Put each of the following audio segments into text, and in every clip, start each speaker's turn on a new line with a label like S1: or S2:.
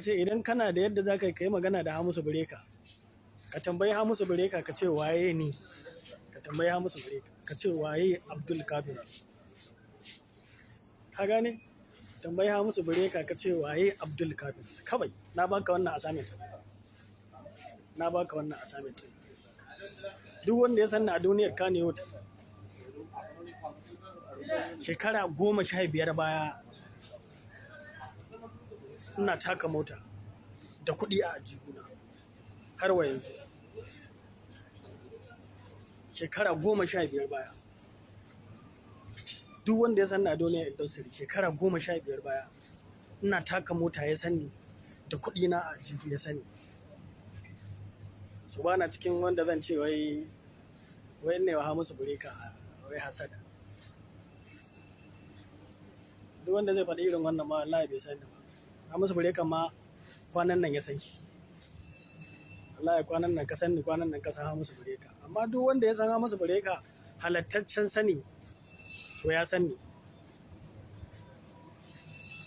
S1: ce idan kana da yadda za ka yi magana da Hamisu Bireka, ka tambayi Hamisu Bireka ka ce waye ni, ka tambayi Hamisu Bireka ka ce waye Abdul Kafir. Ka gane? Tambayi Hamisu Bireka ka ce waye Abdul Kafir. Kawai na baka wannan assignment. Na baka wannan assignment. Duk wanda ya sanni a duniyar Kannywood shekara 15 baya ina taka mota da kuɗi a ajihuna har wa yanzu. Shekara 15 baya duk wanda ya sanni a duniyar industry shekara 15 baya ina taka mota ya sani da kuɗi na a ajihu ya sani. So bana cikin wanda zan ce wai ne wa Hamisu Bireka wai hasada. Duk wanda zai faɗi irin wannan ma wallahi bai sani ba. Hamisu Bireka ma kwanan nan ya san shi. Wallahi kwanan nan ka sani, kwanan nan ka san Hamisu Bireka. Amma duk wanda ya san Hamisu Bireka halattaccen sani to ya sani.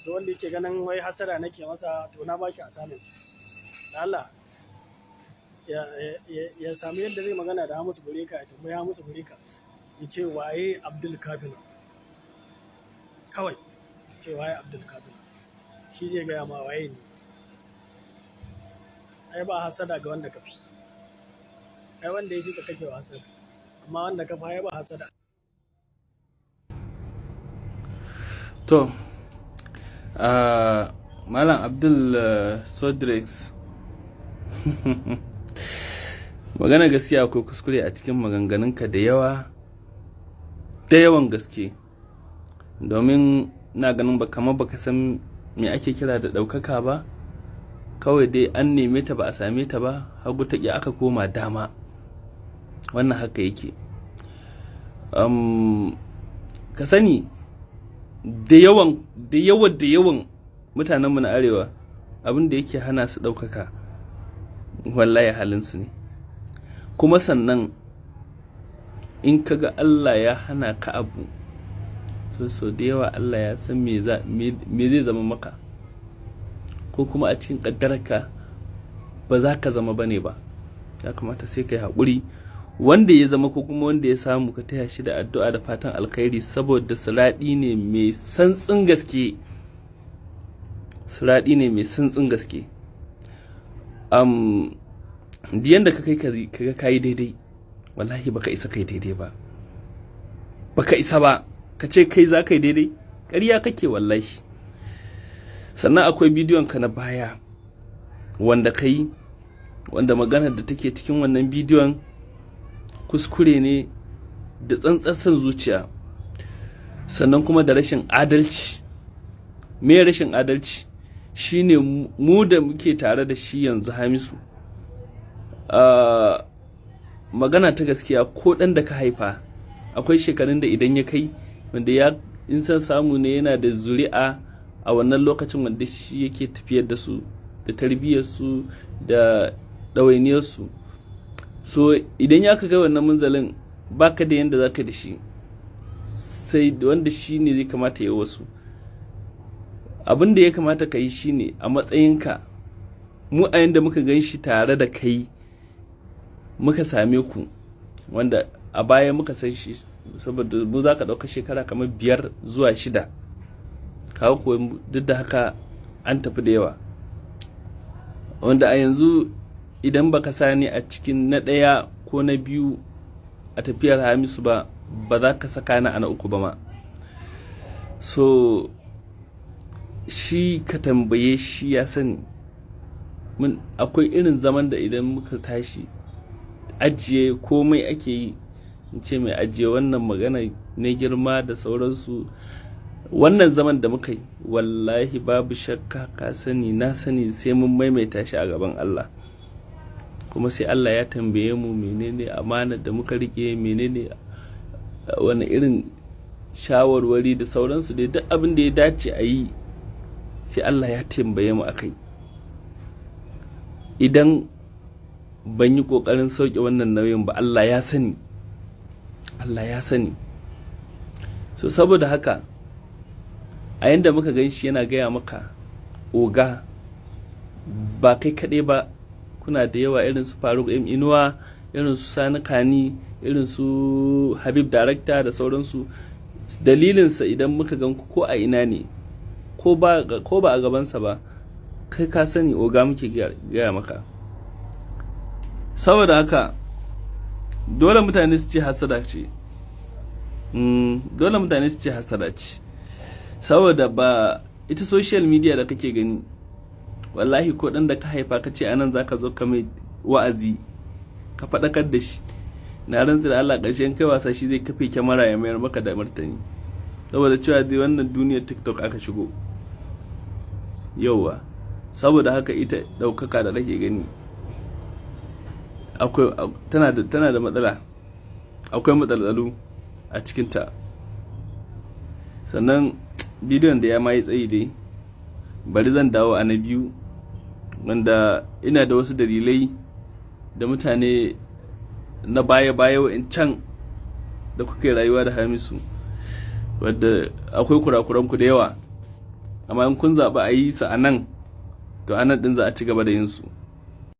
S1: Duk wanda yake ganin wai hasada nake masa to na bashi assignment. Allah ya samu yadda zai magana da Hamisu Bireka, ya tambayi Hamisu Bireka ya ce waye Abdul Kafir. Kawai ya ce waye Abdul Kafir. Shi zai gaya ma waye ne. Ai ba hasada ga wanda ka fi. Ai wanda ya fi ka kake wa hasada. Amma wanda ka fi ai ba hasada.
S2: To, Malam Abdul Sodrex, magana gaskiya akwai kuskure a cikin maganganunka da yawan gaske, domin na ganin ba kamar baka san me ake kira da ɗaukaka ba. Kawai dai an neme ta ba a same ta ba, hagu ta ƙi aka koma dama. Wannan haka yake. Ka sani da yawan mutanenmu na arewa abin da yake hana su ɗaukaka wallahi halinsu ne. Kuma sannan in kaga Allah ya hana ka abu, so da yawa Allah ya san me zai zama maka, ko kuma a cikin ƙaddararka ba za ka zama bane ba. Ya kamata sai ka yi haƙuri, wanda ya zama ko kuma wanda ya samu ka taya shi da addu'a da fatan alkhairi, saboda siraɗi ne mai santsin gaske. Siraɗi ne mai santsin gaske. Diyan da ka kai kaga kayi daidai, wallahi baka isa kai daidai ba. Baka isa ba ka ce kai za ka yi daidai, ƙarya kake wallahi. Sannan akwai bidiyon ka na baya wanda kai, wanda maganar da take cikin wannan bidiyon kuskure ne da tsantsar son zuciya, sannan kuma da rashin adalci. Me rashin adalci? Shine mu da muke tare da shi yanzu Hamisu, magana ta gaskiya, ko ɗan da ka haifa akwai shekarun da idan ya kai wanda ya in san samu ne yana da zuri'a a wannan lokacin wanda shi yake tafiyar da su da tarbiyyarsu da ɗawainiyarsu. So idan ya kai wannan munzalin baka da yanda zaka da shi, sai wanda shi ne zai kamata ya wasu. Abin da ya kamata ka yi shi ne a matsayinka, mu a yanda muka gan shi tare da kai muka same ku, wanda a baya muka san shi, saboda mu za ka ɗauka shekara kamar 5 zuwa 6, kawo kuwa duk da haka an tafi da yawa, wanda a yanzu idan baka sani a cikin na 1 ko na 2 a tafiyar Hamisu ba za ka saka ni a na 3 ba ma. So shi ka tambaye shi ya sani. Akwai irin zaman da idan muka tashi ajiye komai ake yi, in ce mai ajiye wannan magana na girma da sauransu. Wannan zaman da muka yi wallahi babu shakka ka sani na sani sai mun maimaita shi a gaban Allah, kuma sai Allah ya tambaye mu menene amana da muka rike, menene wani irin shawarwari da sauransu, dai duk abin da ya dace a yi sai Allah ya tambaye mu akai. Idan ban yi kokarin sauke wannan nauyin ba, Allah ya sani. Allah ya sani. So saboda haka a yanda muka gan shi yana gaya maka oga, ba kai kaɗai ba, kuna da yawa, irin su Faruk M Inuwa, irin su Sani Kani, irin su Habib Darakta da sauransu. Dalilinsa idan muka gan ku ko a ina ne, ko ba a gabansa ba, kai ka sani oga muke gaya maka. Saboda haka dole mutane su ce hasada ce. Dole mutane su ce hasada ce, saboda ba ita social media da kake gani, wallahi ko dan da ka haifa ka ce anan zaka zo ka mai wa'azi ka faɗakar da shi, na rantsi da Allah ƙarshen kai wasa shi zai kafe kyamara ya mayar maka da martani, saboda cewa dai wannan duniyar TikTok aka shigo. Yauwa, saboda haka ita ɗaukaka da kake gani tana da matsala, akwai matsalolu a cikinta. Sannan bidiyon da ya ma yi tsayi dai, bari zan dawo a na biyu, wanda ina da wasu dalilai da mutane na baya-baya wa'incan da kuke rayuwa da Hamisu, wadda akwai kurakuranku da yawa, amma in kun zaɓi a yi su a nan, to a nan ɗin za a ci gaba da yin su.